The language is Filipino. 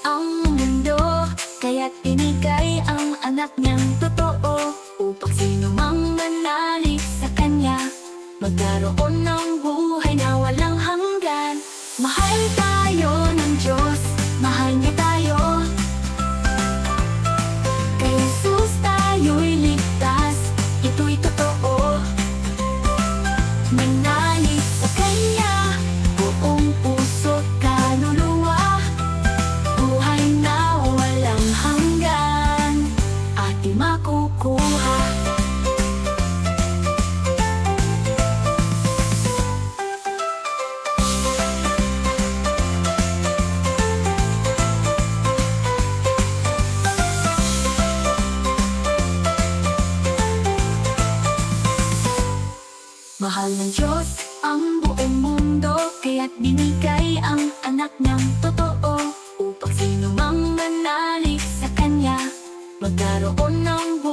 ang mundo, kaya't binigay ang anak niyang totoo, upang sino mang manalig sa kanya magkaroon ng buhay na walang hanggan. Mahal tayo ng Diyos, mahal niya tayo. Kay Jesus tayo'y ligtas, ito'y totoo. Manalig sa Kanya, buong puso't kaluluwa, buhay na walang hanggan, ating makukuha. Mahal ng Diyos ang buong mundo, kaya't binigay ang anak niyang totoo, upang sino mang manalig sa Kanya magkaroon ng buhay